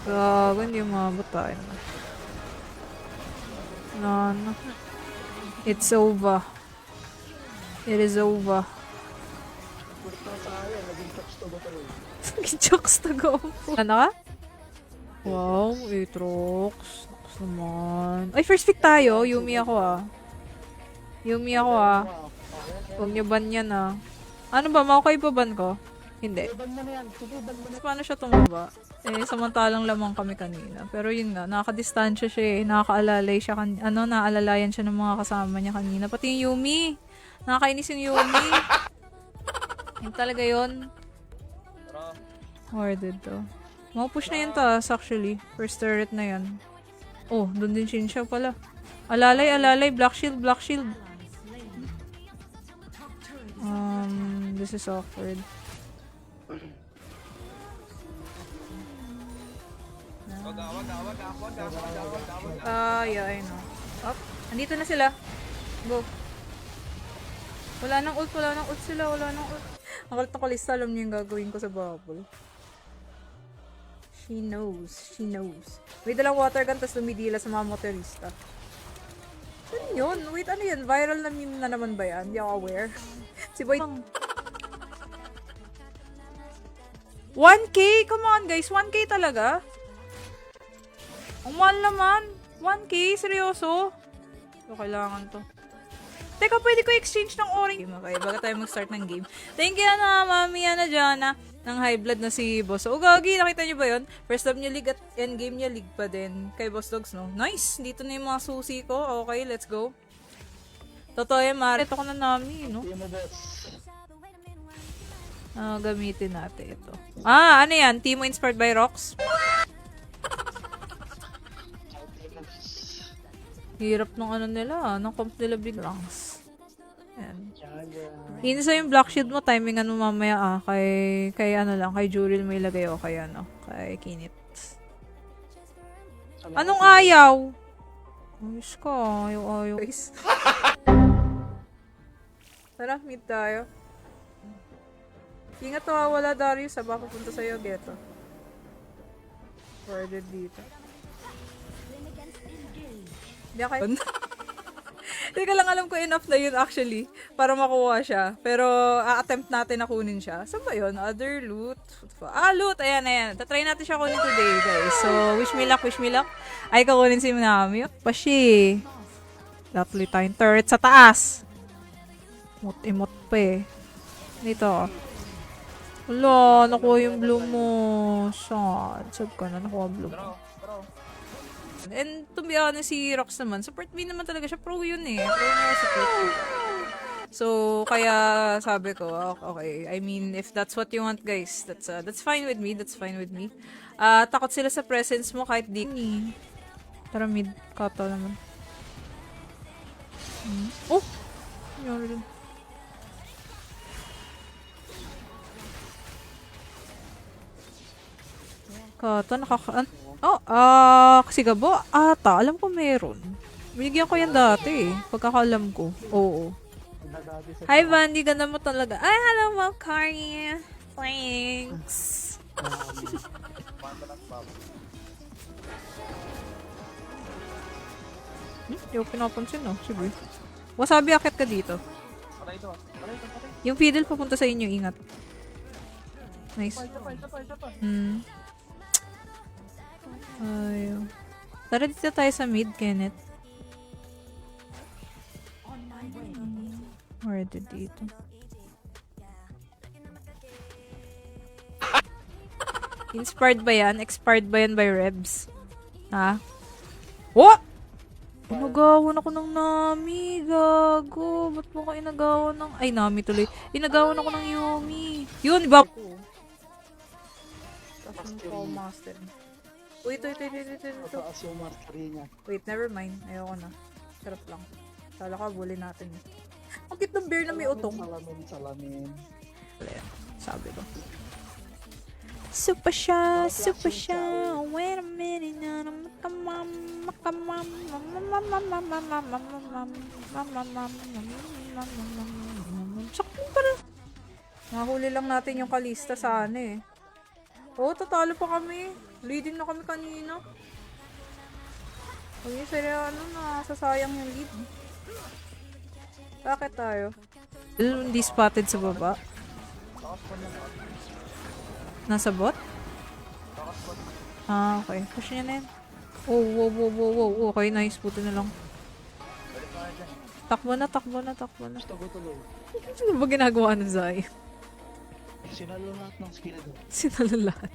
Gago, hindi umabot tayo. No. It's over. It is over. Naging jokes na go. Ano ka? Wow, Aatrox. Nakas naman. Ay, first pick tayo. Yumi ako Yumi ako Huwag niyo ban yan Ano ba? Maukay pa ban ko? Hindi. Paano siya tumaba? Samantalang lamang kami kanina. Pero yun nga, nakakadistansya siya Nakakaalalay siya naalalayan siya ng mga kasama niya kanina. Pati yung Yumi. Nakakainis yung Yumi. Yun talaga yun. Warded to. Mapush na yan taas actually. First turret na yan. Oh, doon din siya pala. Alalay. Black shield. This is awkward. Yeah, I know. Up. Andito na sila. Go. Wala nang ult sila. Ang kalit na kalista, alam niyo yung gagawin ko sa bubble. She knows. May dalang water gun, tas lumidila sa mga motorista. Ano yun? Wait, ano yun? Viral na meme na naman ba yan? Hindi ako aware. Si Boy... 1K? Come on guys, 1K talaga? Ang mahal naman. 1K? Seryoso? So, kailangan to. Teka, pwede ko exchange ng orange. Okay, baga tayo mag-start ng game. Thank you Mami Jana. Ng high blood na si Boss. O, gagi, nakita niyo ba yun? First love niya league at endgame niya league pa din. Kay Boss Dogs, no? Nice! Dito na yung mga susi ko. Okay, let's go. Totoo yan, Mari. Ito ko na Nami, no? Gamitin natin ito. Ano yan? Timo inspired by rocks? Hirap ng ano nila, ng comp nila big ranks. Ayan. Inisa yung black shield mo, timingan mo mamaya kay ano lang, kay Juril mo ilagay o kay ano, kay Kinit. Anong ayaw? Ayos ka, ayaw. Guys. Tara, meet tayo. Ingat wala Darius, baka pupunta sa'yo, Geto. Worded dito. Hindi ako Hindi ka lang alam ko enough na yun actually para makuha siya. Pero attempt natin na kunin siya. Saan ba yun? Other loot? Loot! Ayan. Tatry natin siya kunin today, guys. So, wish me luck. Ay, kakunin si Minami. Pashi. Lapli tayong turret sa taas. Emot pa Dito. Wala, nakuha yung blue mo. Sab ka na, nakuha blue mo. And to be honest, si Rox naman, support me naman talaga siya. Pro yun Pro na support. So, kaya sabi ko, okay. I mean, if that's what you want, guys, that's fine with me. Takot sila sa presence mo kahit di. Tara, mid. Kata naman. Oh! Nangyari din. Kata, kasi gabo, alam ko meron. Binigyan ko yan dati pagkakalam ko. Oo. Hi, Vandy, ganda mo talaga. Ay, hello, Ma'am Carrie. Thanks. Hindi ko pinapansin, Sige. Wasabi, akit ka dito. Yung fiddle papunta sa inyo, ingat. Nice. Tara dito tayo sa mid, Kenneth. Where dito? Inspired ba yan? Expired ba yan by Rebs? Ha? What? Inagawan ako ng Nami. Gago. Ba't mo ka inagawan ng... Ay, Nami tuloy. Inagawan ako ng Yumi. Yun, iba ko. Tapos yung master. Wait. Wait, never mind. Ayoko na. Sarap lang. Sala ka, bully natin Ang cute ng bear na may utong. Salamin. Sabi ko. Super siya. Wait a minute. Sakto pala. Nahuli lang natin yung Kalista sa Oo, tatalo pa kami. Leading na kami kanina. Huwag yung serya, sasayang yung lead. Bakit tayo? Hindi spotted sa baba. Nasa bot? Ah, okay. Push niya na yan. Oh, wow. Okay, nice. Puto na lang. Takbo na. Ano ba ginagawa ng Zay? Sinalo lahat ng skill doon. Sinalo lahat.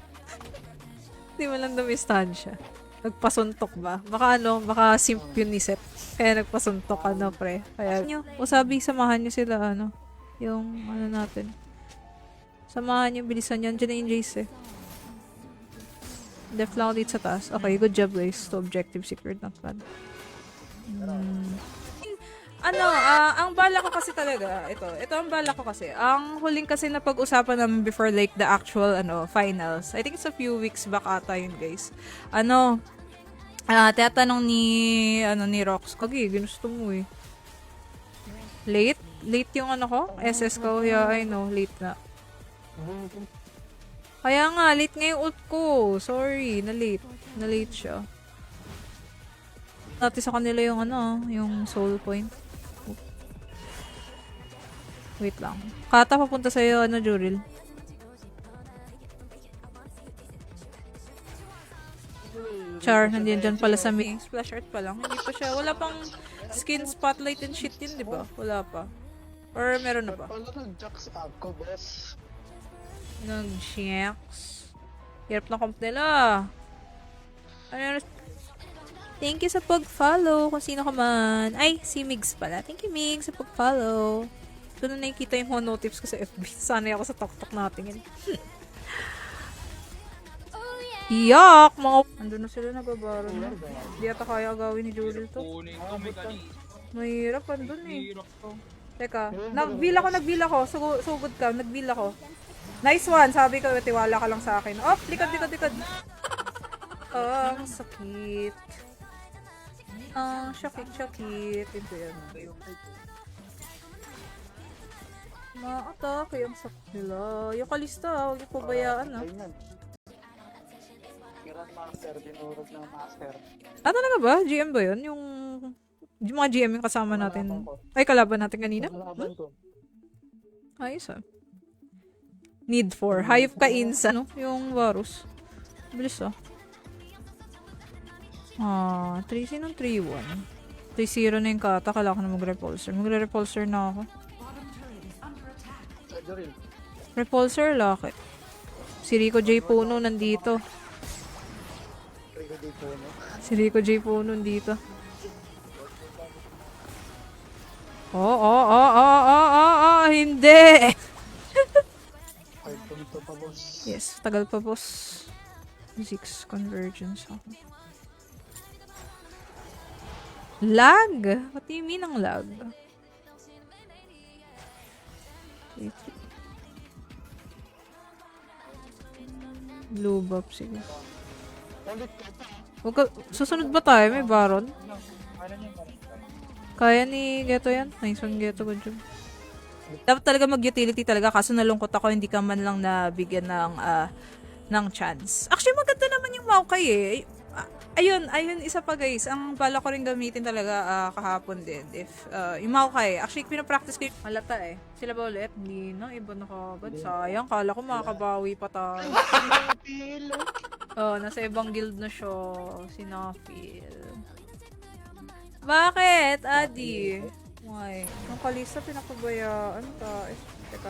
Hindi mo lang dumistan siya. Nagpasuntok ba? Baka simp yun ni Seth. Kaya nagpasuntok, pre. Kaya, samahan nyo sila, yung, natin. Samahan nyo, bilisan nyo. Andiyan na yung Jace, Def lang ako dito sa taas. Okay, good job, guys. To objective secured, not bad. Ang bala ko kasi talaga, ito ang bala ko kasi. Ang huling kasi na pag-usapan namin before like the actual, finals. I think it's a few weeks back ata yun, guys. Tinatanong ni Rox, kagi, ginusto mo eh. Late yung ko? SS ko, yeah, I know, late na. Kaya nga, late nga yung ult ko. Sorry, na-late siya. Natin sa kanila yung yung soul point. Wait lang. Kata, papunta sa'yo, Juril. Char, nandiyan dyan pala sa me. Splash art pa lang. Hindi pa siya. Wala pang skin spotlight and shit yun, di ba? Wala pa. Or meron na ba? Nag-jacks ako, boss. Nag-shacks. Hirap na comp nila. Thank you sa pag-follow kung sino ka man. Ay, si Migs pala. Thank you, Migs, sa pag-follow. Doon na nakikita yung mga notifs ko sa FB. Sanay ako sa tok-tok natin. Yak! Andun na sila, nababaro na. Di ata kaya agawin ni Juril to. Mahirap, andun eh. Teka, nag-bill ako. Sugod ka, nag-bill ako. Nice one, sabi ko, tiwala ka lang sa akin. Oh, likod. Ang sakit. Ang sakit. Ito yan. Ma-atake ang sakit nila. Yung kalista, huwag yung pabayaan Grandmaster, dinurog ng master. Talaga ba? GM ba yun? Yung mga GM yung kasama natin. Ay, kalaban natin kanina? Kalaban ko. Ayos Need for. Hayop ka insa. Yung Varus. Bilis 3 sinong 3-1. 3-0 na yung kata. Kala ko na mag-repulsor. Magre-repulsor na ako. Repulsor, laki. Si Rico J. Puno nandito. Si Rico J. Puno nandito. Hindi! Yes, tagal pa, boss. 6 convergence ako. Lag? What do you mean ang lag? Blue buff, sige. Susunod ba tayo? May Baron? Kaya ni Geto yan? Nice one, Geto. Good job. Dapat talaga mag-utility talaga kaso nalungkot ako hindi ka man lang nabigyan ng chance. Actually, maganda naman yung Maokai eh. Ayun, isa pa guys. Ang bala ko rin gamitin talaga kahapon din. If, yung Maokai. Actually, pinapractice ko yung malata eh. Sila ba ulit? Hindi na. Iba na kagad. Sayang. Kala ko makakabawi pa tayo. Nasa ibang guild na siya. Si Nafil. Bakit, Adi? Why? Ang kalista pinapabayaan ka. Teka.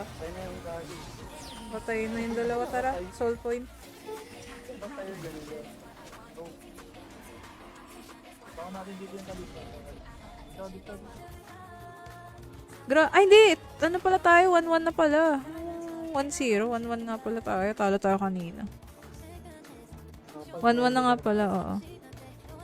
Patay na yung dalawa. Tara. Soul point. Ay, hindi. Ano pala tayo? 1-1 na pala. 1-0. 1-1 nga pala tayo. Talo tayo kanina. 1-1 na nga pala, oo.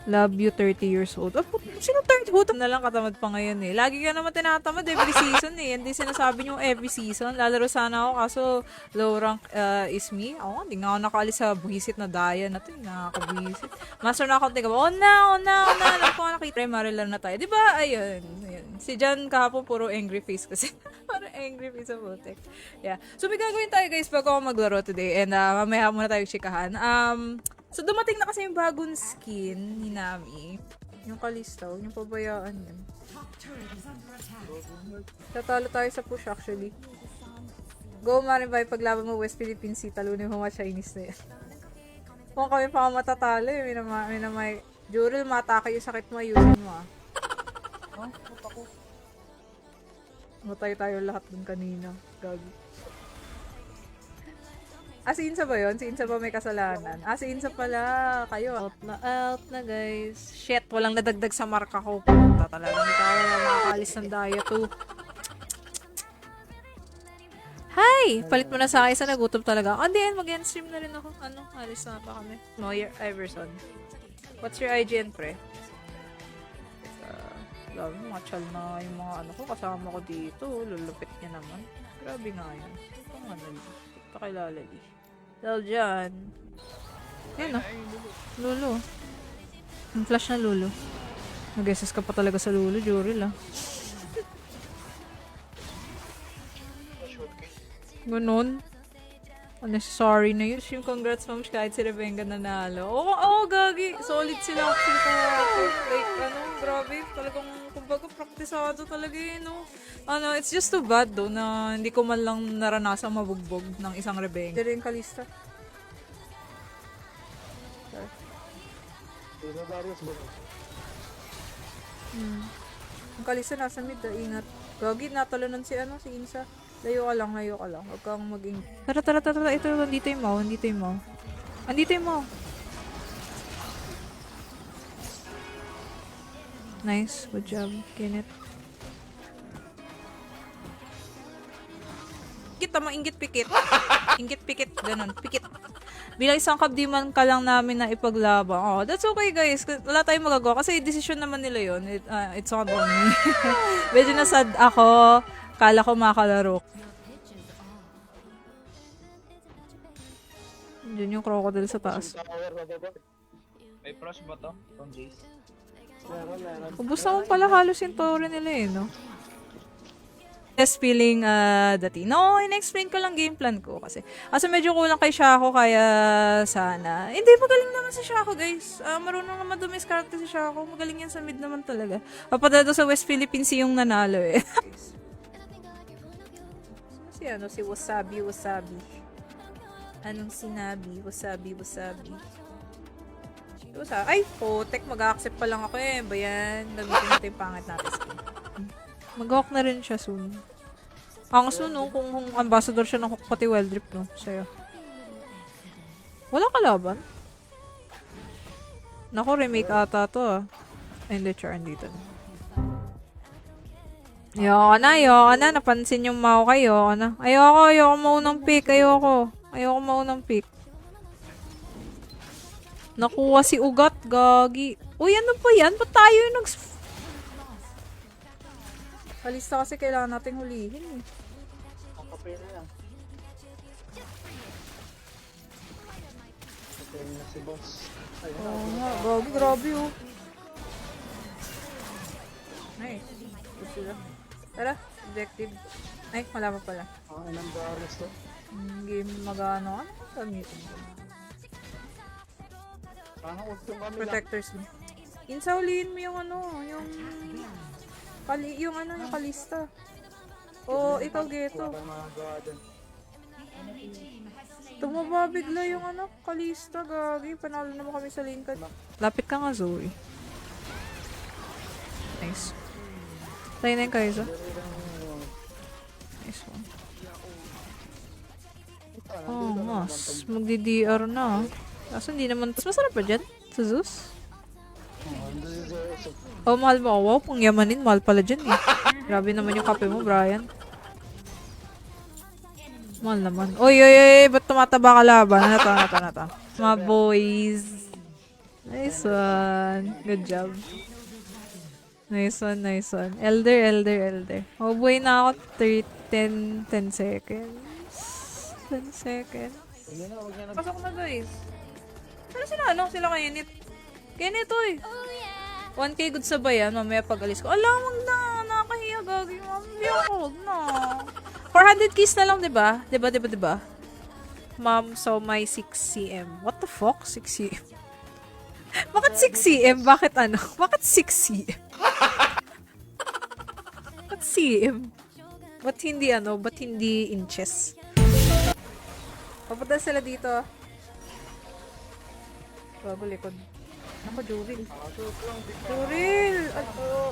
Love you, 30 years old. Sino 30? Hutom na lang katamad pa ngayon eh. Lagi ka naman tinatamad every season eh. Hindi sinasabi nyo every season. Lalaro sana ako kaso low rank is me. Ako hindi nga ako nakaalis sa buhisit na daya na ito. Nakakabuhisit. Master na ako. Tingnan mo, alam ko nga nakita. Marilan na tayo. Diba? Ayun. Si Jan kahapon puro angry face kasi. Parang angry face sa Botek. Yeah. So may gagawin tayo guys bago ako maglaro today. And mamaya muna tayo chikahan. So, dumating na kasi yung bagong skin ni Nami. Yung Kalista, huwag niyong pabayaan yan. Tatalo tayo sa push actually. Go Maribay, paglaban mo West Philippine Sea, talunin mo mga Chinese na yan. Kung kami pa matatalo, may na may Jurel, matake yung sakit mo, ayusin mo ah. Oh, puta ko. Matay tayo lahat dun kanina. Gagi. Si Insa ba yun? Si Insa ba may kasalanan? Si Insa pala. Kayo. Out na guys. Shit, walang nadagdag sa marka ko. Puta talaga. Hindi ka makakalis ng diet to. Hi! Palit mo na sa akin sa nagutom talaga. Hindi, mag-end stream na rin ako. Alis na pa kami. Moyer Iverson. What's your IGN, pre? Grabe, mga chal na yung mga ko. Kasama ko dito. Lulupit niya naman. Grabe nga yun. Ito nga nali. Ito kay Lalali. Dahil dyan. Yan Lulu. Yung flash na Lulu. Nag-SS ka pa talaga sa Lulu, Juril ah. Ganun. Unnecessary na yun. Yung congrats ma'am kahit si Revenga nanalo. Oo, gagi. Solid sila actually ko. Like, grabe. Talagang, kumbaga, praktisado talaga yun, no? It's just too bad, though, na hindi ko man lang naranasang mabugbog ng isang Revenga. Pero yung Kalista. Dino Darius ba? Yung Kalista nasa mid, ingat. Gagi, natalanan si Insa. Layo ka lang. Huwag kang maging... Tara. Ito, andito yung Mau. Andito yung Mau. Nice. Good job, Kenneth. Inggit pikit. Inggit pikit. Ganun. Pikit. Bilang isang kabdiman ka lang namin na ipaglaban. Oh, that's okay guys. Wala tayong magagawa. Kasi decision naman nila yun. It's not on me. Medyo nasad ako. Kala ko makalaro. Diyan yung crocodile sa taas. May frost ba to? From Jace? Meron. Ubus na pala halos yung tore nila no? Just feeling dati. No, in-explain ko lang game plan ko kasi. Medyo kulang kay Shaco kaya sana. Hindi, magaling naman si Shaco guys. Marunong naman dumiskarte si Shaco. Magaling yan sa mid naman talaga. Papadado sa West Philippines yung nanalo eh. Si Wasabi. Anong sinabi? Wasabi. Ay, potek. Mag-accept pa lang ako eh. Bayan. Gamitin natin yung pangit natin skin. Mag-hawk na rin siya soon. Angas nun, no? Kung ambassador siya ng pati wild drip, no? Sa'yo. Wala kalaban? Naku, remake ata to, ah. Ay, hindi, char, dito. Ayoko na. Napansin yung Mau kayo. Ayoko maunang pick. Ayoko maunang pick. Nakuha si Ugat, gagi. Uy, ano pa yan? Ba't tayo yung Kalista kasi kailangan nating hulihin eh. Ang kape na lang. Kape na si boss. Ayun na. Oo nga, gagi, grabe oh. Nice. Good sila. Tara, objective. Ay, wala pa pala. Ilang Darius to? Game magano. Ano gamitin ko? Sana huwag kami lang. Protectors din. Insa, hulihin mo yung yung Kalista. O, ikaw geto. Wala tayong magagawa dun. Tumaba bigla yung Kalista, gagi. Panalo naman kami sa lane card. Lapit ka nga, Zoe. Nice. Tayo na yung Kaiza. Nice one. Oo nga. Magdi-DR na. Kaso hindi naman. Mas masarap ba dyan? Sa Zeus? Oh, mahal mo. Wow, kung yamanin, mahal pala dyan eh. Grabe naman yung kape mo, Brian. Mahal naman. Oy, ba't tumataba ka laban? Nata. Mga boys. Nice one. Good job. Nice one. Elder. Oh boy na ako. 10 seconds. 10 seconds. Pasok na guys. Sila Kenneth. Kenneth, oy. 1k good sa bayan. Mamaya pag alis ko. Ala, wag na. Nakakahiya, gagawin mo. Hindi ako, wag na. 400 keys na lang, diba? Diba? mom saw my 6 cm. What the fuck? 6 cm? Bakit 6 cm? Bakit ano? Bakit 6 cm? Bakit cm? Ba't hindi ano? Ba't hindi inches? Papunta sila dito. Bago likod. Ako, Juril. Juril! Oh.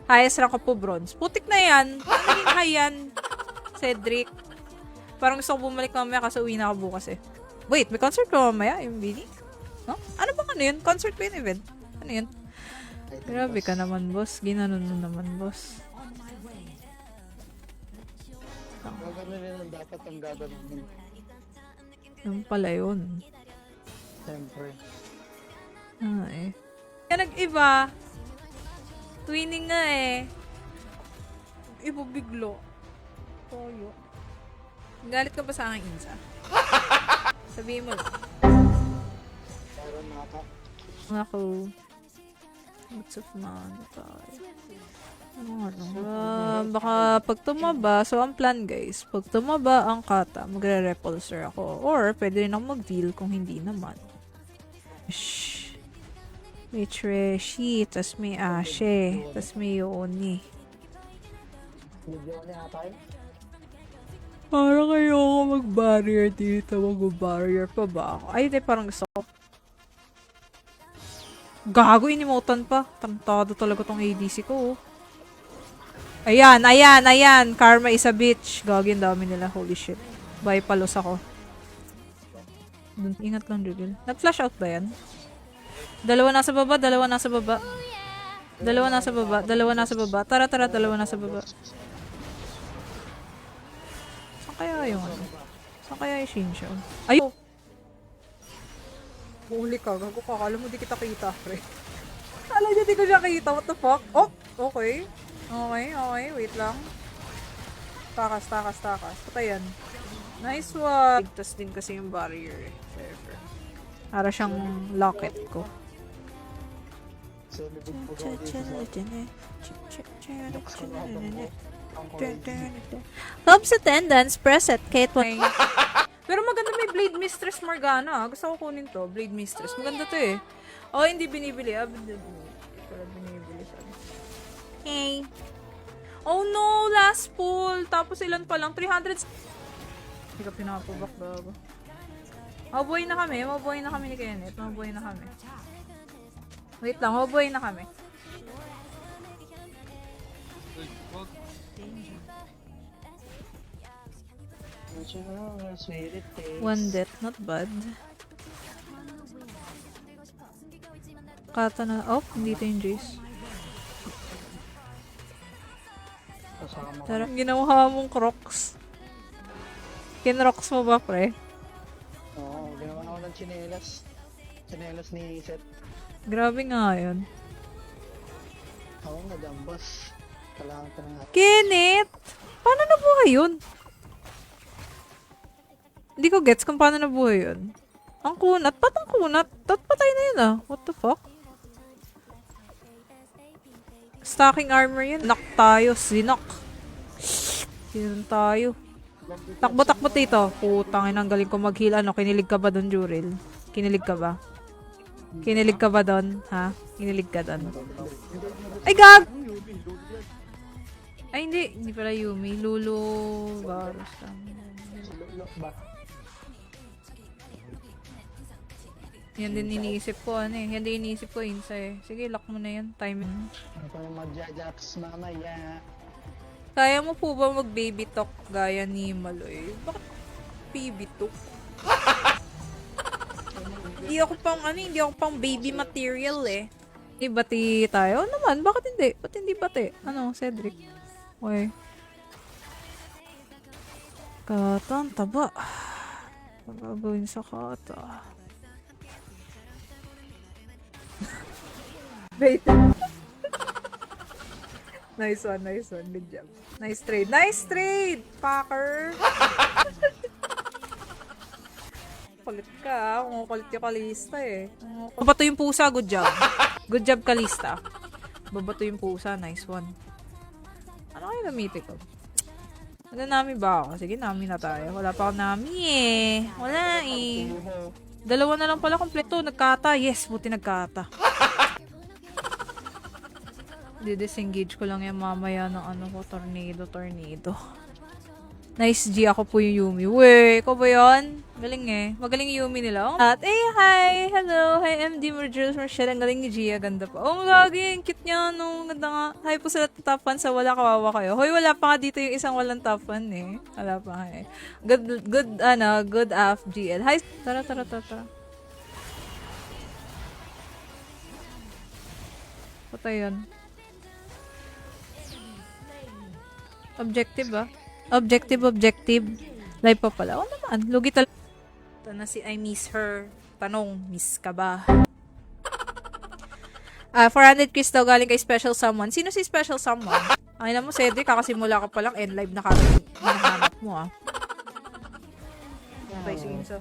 Highest rank ko po, bronze. Putik na yan. Ano naging high yan? Cedric. Parang gusto ko bumalik mamaya kasi uwi na ako bukas eh. Wait, may concert pa mamaya? Yung BD? No? Ano bang ano yun? Concert pa yun event? Ano yun? Grabe ka naman, boss. Ginanon mo naman, boss. Gagawin rin ang dapat ang gagawin. Yung pala yun. Siyempre. Ah eh. Kaya nag-iba. Twinning nga eh. Iba biglo. Toyo. Galit ka ba sa aking insa? Sabihin mo lang. Pero naka. Ako. What's up man? Baka pag tumaba, so ang plan guys, pag tumaba ang kata, magre-repulsor ako. Or, pwede rin ako mag-deal kung hindi naman. Shhh. May Treshi, tas may Ashe, tas may Yoni. Video niya tayo. Parang ayoko mag-barrier dito. Mag-barrier pa ba ako? Ay, di, parang gusto ko. Gago, inimotan pa. Tantado talaga tong ADC ko. Ayan, ayan, ayan. Karma is a bitch. Gagawin dami nila. Holy shit. Bye, palos ako. Ingat lang, Jugil. Nag-flash out ba yan? Dalawa nasa baba, dalawa nasa baba. Dalawa nasa baba, dalawa nasa baba. Tara, tara, dalawa nasa baba. Saan kaya yung ano? Saan kaya yung Shinsho? Ayun! Huli ka, gago ka. Akala mo di kita kita, pre. Akala niya di ko siya kita. What the fuck? Oh! Okay. Okay, okay. Wait lang. Takas, takas, takas. Patayan. Nice one. Ligtas din kasi yung barrier eh. Para siyang locket ko. So, libig po daw dito sa Club's attendance, press at Kate. Pero maganda may Blade Mistress Morgana. Gusto ko kunin to. Blade Mistress. Maganda to eh. Oh, hindi binibili. Hindi pala binibili siya. Okay. Oh no! Last pull! Tapos ilan pa lang? 300. Hindi ka pinapabak bago. Mabuhay na kami. Mabuhay na kami ni Kenneth. Mabuhay na kami. Wait lang. Mabuhay na kami. One death. Not bad. Kata na. Oh, hindi ito yung Jace. Tara, ginawa mong Crocs. Kinrocks mo ba, pre? Oo, ginawa ako ng chinelas. Chinelas ni Seth. Grabe nga yun. Ako nagambas. Kailangan ka na. Kenneth! Paano nabuhay yun? Hindi ko gets kung paano nabuhay yun. Ang kunat? Ba't ang kunat? Ba't patay na yun ah? What the fuck? Stacking armor yun. Knock tayo. Sinok. Sinan tayo. Takbo-takbo dito. Putang ina, ang galing ko mag-heal. Ano, kinilig ka ba doon, Juril? Kinilig ka ba? Kinilig ka ba doon? Ha? Kinilig ka doon? Ay, gag! Ay, hindi. Hindi pala Yumi. Lulu. Varus lang. Ba? Yan din iniisip ko, ano eh. Yan din iniisip ko, Insa eh. Sige, lock mo na yan. Timing. Ano pa yung magja-jacks mamaya? Kaya mo po ba mag-baby talk gaya ni Maloy? Bakit baby talk? Hindi ako pang baby material eh. Hindi bati tayo? Naman, bakit hindi? Ba't hindi bati? Ano, Cedric? Okay. Kata, ang taba. Ang gagawin sa kata. Wait. Nice one, nice one. Good job. Nice trade. Nice trade, Packer! Kulit ka, kulit yung Kalista eh. Babato yung pusa, good job. Good job, Kalista. Babato yung pusa, nice one. gagamitin ko? Nami ba ako? Sige, Nami na tayo. Wala pa ako Nami eh. Wala eh. Dalawa na lang pala kompleto. Nagkata. Yes, buti nagkata. Di-disengage ko lang yan mamaya ng ano ko. Tornado. Nice G, ako po yung Yumi. Wey, ko ba yun? Galing eh. Magaling yung Yumi nila. At, hi! Hello! Hi, MD Mergers Marshall. Ang galing ni Gia. Ganda pa. Oh, gagi. Ang cute niya. No? Ganda nga. Hi po sa top fan sa wala kawawa kayo. Hoy, wala pa nga dito yung isang walang top fan eh. Wala pa nga eh. Good af, GL. Hi! Tara. Patay yun. Objective ba? Objective. Live pa pala. Oo naman. Lugi talaga. Ito na si I miss her. Tanong, miss ka ba? 400 Chris daw galing kay Special Someone. Sino si Special Someone? Ay na mo, Cedric, kakasimula ka pa lang. End live na kagad. Hinahanap mo ah. Bye, sige so.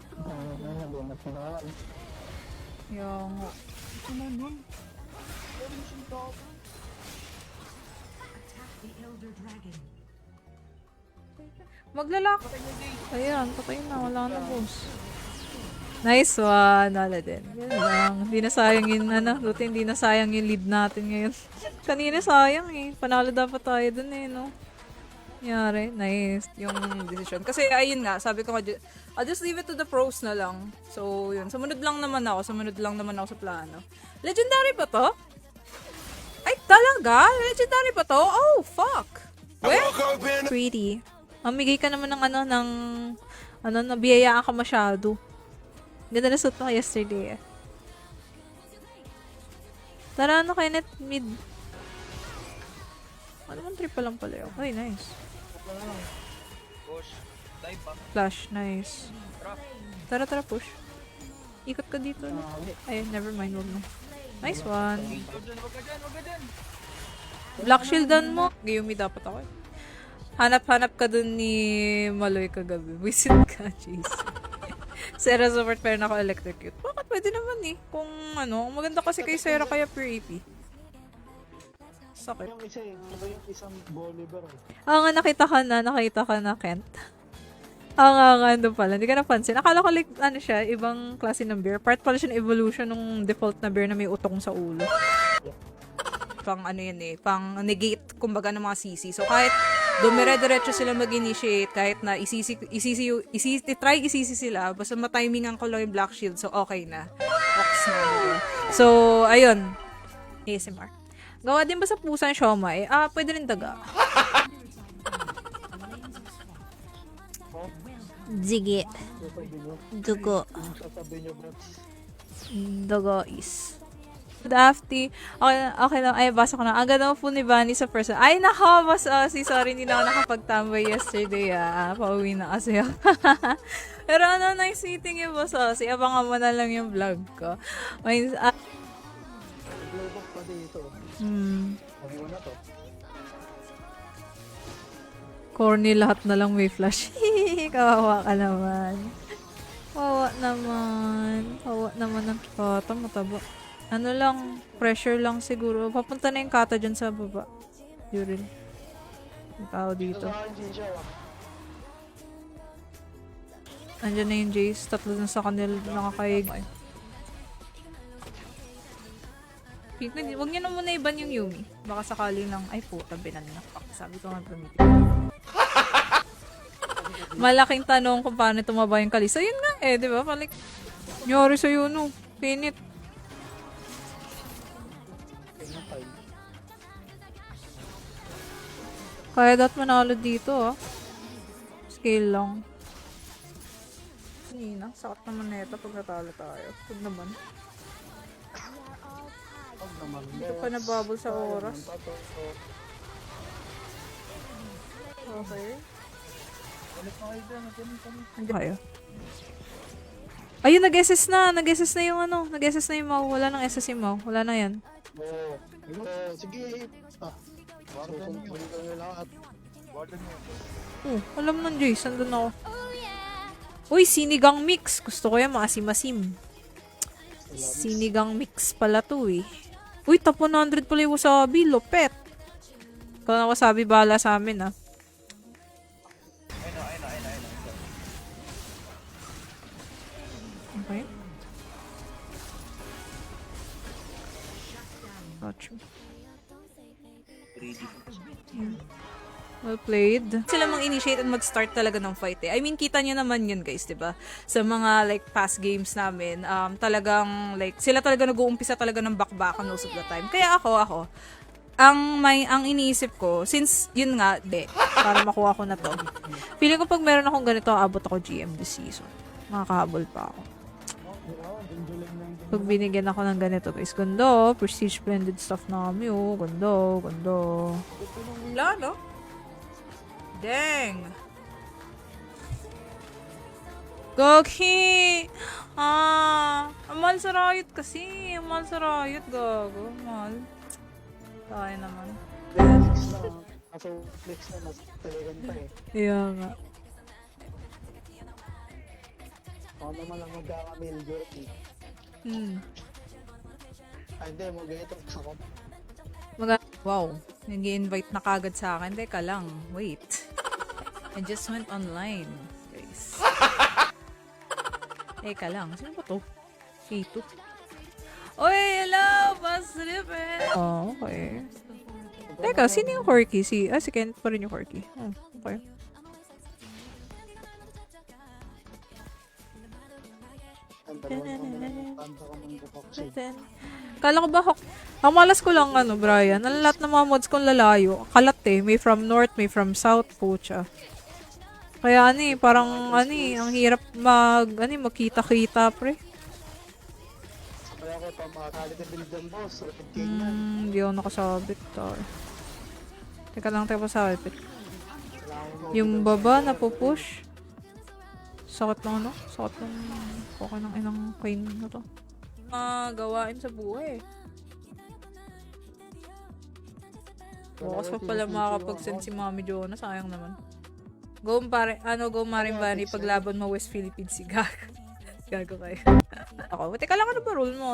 Yung... Maglalak. Ayan, patay na. Wala na, boss. Nice one. Wala din. Yan lang. Hindi na sayang yung, buti hindi na sayang yung lead natin ngayon. Kanina sayang eh. Panalo dapat tayo dun eh, no? Yari. Nice. Yung decision. Kasi, ayun nga, sabi ko nga, I'll just leave it to the pros na lang. So, yun. Sumunod lang naman ako sa plano. Legendary pa to? Ay, talaga? Legendary pa to? Oh, fuck. Where? Pretty. Mamigay ka naman ng nabiyayaan ka masyado. Ganda na suot mo yesterday eh. Tara, Kenneth, mid. Ano man trip pa lang pala yun. Ay, nice. Push. Dive pa. Flash, nice. Tara, push. Ikot ka dito. Ay, never mind, wag mo. Nice one. Wag ka dyan. Black shieldan mo. Gayumi dapat ako eh. Hanap ka dun ni Maloy kagabi. Visit ka, jeez. Sarah support pero nako electrocute. Bakit pwede naman eh. Kung maganda kasi kay Sarah kaya per AP. Sakit. Yung isa eh. Iba yung isang Bolivar eh. Nga, nakita ka na, Kent. Nga, doon pala. Hindi ka napansin. Akala ko like, siya, ibang klase ng bear. Part pala siya ng evolution ng default na bear na may utong sa ulo. Pang pang negate, kumbaga ng mga CC. So, kahit dumire-diretso sila mag-initiate, kahit na try isisi sila, basta matimingan ko lang yung black shield, so okay na. So, ayun. ASMR. Gawa din ba sa pusa ng siomai? Pwede rin daga. Sige. Dugo. Dugo is. Good afternoon. Okay lang. Ay, basa ko na. Ang ganda po ni Bunny sa person. Ay, nako, boss. Sorry, hindi na ako nakapagtambay yesterday. Pauwi na kasi ako. Pero nice meeting you, boss. Abangan mo na lang yung vlog ko. Global pa dito. Ano na to? Corny lahat na lang may flash. Kawawa ka naman. Kawawa naman ang kata. Mataba. Pressure lang siguro. Papunta na yung kata dyan sa baba. Yuril. Yung tao dito. Andyan na yung Jace. Tatlo na sa kanila nakakaig. Huwag niyo na muna iban yung Yumi. Baka sakali lang, ay puta, binanak. Sabi ko nga gamitin. Malaking tanong kung paano tumaba yung Kalista. Yun nga eh, di ba? Palik, nyari sa'yo, no? Pinit. Kaya dapat manalo dito, Scale lang. Nina, sakit naman neta pag natalo tayo. Huwag naman. Dito pa nababol sa oras. Okay. Andiyan kayo. Ayun, nag-SS na. Nag-SS na yung Nag-SS na yung Mau. Wala nang SS yung Mau. Wala na yan. Sige. Susunod ko nyo lahat. Alam nun, Jace. Andun ako. Uy, sinigang mix. Gusto ko yan, maasim-asim. Sinigang mix pala to eh. Uy, top 100 pala yung wasabi. Lopet. Ikaw na wasabi, bahala sa amin, ah. Ayun. Okay. Gotcha. 3D. Well played. Sila mang-initiate and mag-start talaga ng fight eh. I mean, kita nyo naman yun guys, diba? Sa mga like past games namin, talagang like, sila talaga nag-uumpisa talaga ng bakbakan most of the time. Kaya ako, ang iniisip ko, since yun nga, para makuha ko na to. Feeling ko pag meron akong ganito, abot ako GM this season. Makakahabol pa ako. Pag binigyan ako ng ganito guys, ganda, prestige blended stuff namin, oh, ganda. Wala, no? Dang! Gagi! Amal sa Riot kasi. Amal sa Riot, gago. Amal. Tayo naman. Flex na. Kaso flex na, mas talagan pa eh. Kaya nga. Ako naman lang magkakamil, Jordy. Ay, hindi, mag-ito ako. Wow. Nag-i-invite na kagad sa akin. Teka lang. Wait. I just went online. Guys. Teka lang. Sino ba to? K2. Oy, hello! Pasripin! Oh, okay. Teka, sino yung Corky? Si Kent pa rin yung Corky. Oh, okay. Kala ko ba ang malas ko lang Brian, ang lahat ng mga mods kong lalayo, kalat eh, may from north, may from south, pucha. Kaya parang ang hirap magkita-kita pre. Kaya ko pa makakali ka build ng boss, rapid king Hindi ako nakasabit. Teka lang, sabit. Yung baba na pupush. Sakit lang sakit lang. Okay ng inang queen na to. Gawain sa buhay. Bukas pa pala makakapag-send si Mami Jonah. Sayang naman. Go Marimbani. Paglaban mo West Philippines si Gag. Gago kayo. Ako. Teka lang, ano ba rule mo?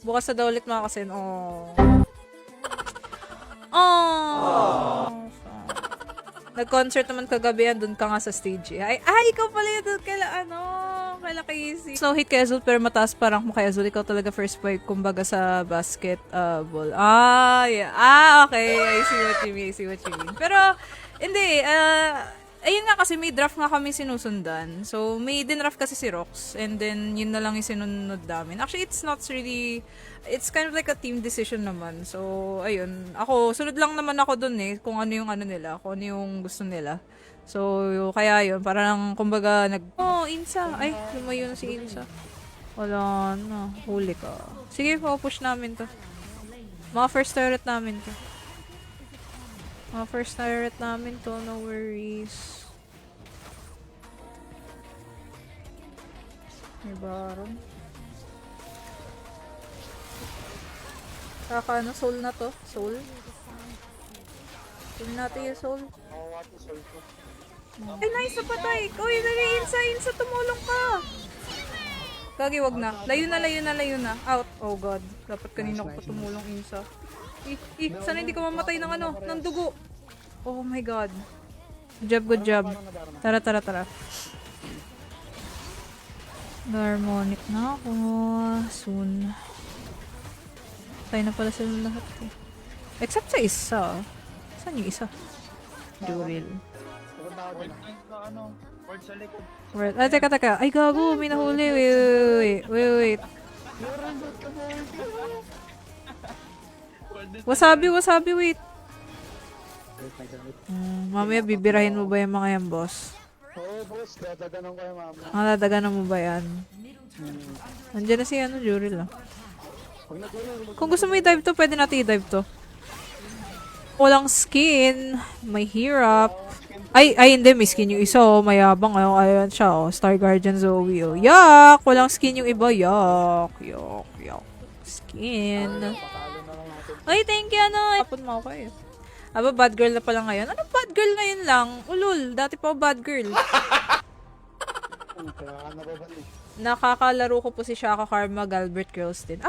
Bukas na daw ulit makakasin. Nag-concert naman kagabi yan, dun ka nga sa stage eh. Ay, ikaw pala yun dun kaila Casey. So, hit kay Azul, pero mataas parang mo kay Azul. Ikaw talaga first fight, kumbaga sa basketball. Yeah. Okay. I see what you mean. Pero, hindi, ayun nga kasi may draft nga kami sinusundan. So, may dinraft kasi si Rox. And then, yun na lang yung sinunod namin. Actually, it's kind of like a team decision naman. So, ayun. Sunod lang naman ako dun eh. Kung ano yung nila. Kung ano yung gusto nila. So, kaya yun. Parang, kumbaga, Insa. Ay, lumayo na si Insa. Wala na. Huli ka. Sige, push namin to. Mga first turret namin to. No worries. May baron. Saka soul na to. Soul natin yung soul. Ay, nice na patay. Uy, Insa, tumulong ka. Gagi, wag na. Layo na. Out. Oh god. Dapat kanina ko pa tumulong, Insa. Sana hindi ka mamatay ng dugo. Oh my god. Good job. Tara. Harmonic na ako. Soon. Patay na pala sila lahat eh. Except sa isa. Saan yung isa? Juril. Word sa likod. Ay, teka. Ay, gago. May nahuli. Wait. Wasabi, wait. Mamaya bibirahin mo ba yung mga yan, boss? Oo, boss. Dadaganan ko yung mama. Dadaganan mo ba yan? Nandiyan na si Juril ah. Kung gusto mo i-dive to, pwede natin i-dive to. Walang skin. May hirap. Ay, hindi. May skin yung isa. Mayabang. Ayan siya. Star Guardian Zoe. Yak! Walang skin yung iba. Yak. Skin. Ay, thank you. Hapon mo ako eh. Bad girl na pala ngayon. Ano bad girl ngayon lang? Ulul. Dati pa bad girl. Nakakalaro ko po si Shaka Karma, Galbert Girls din.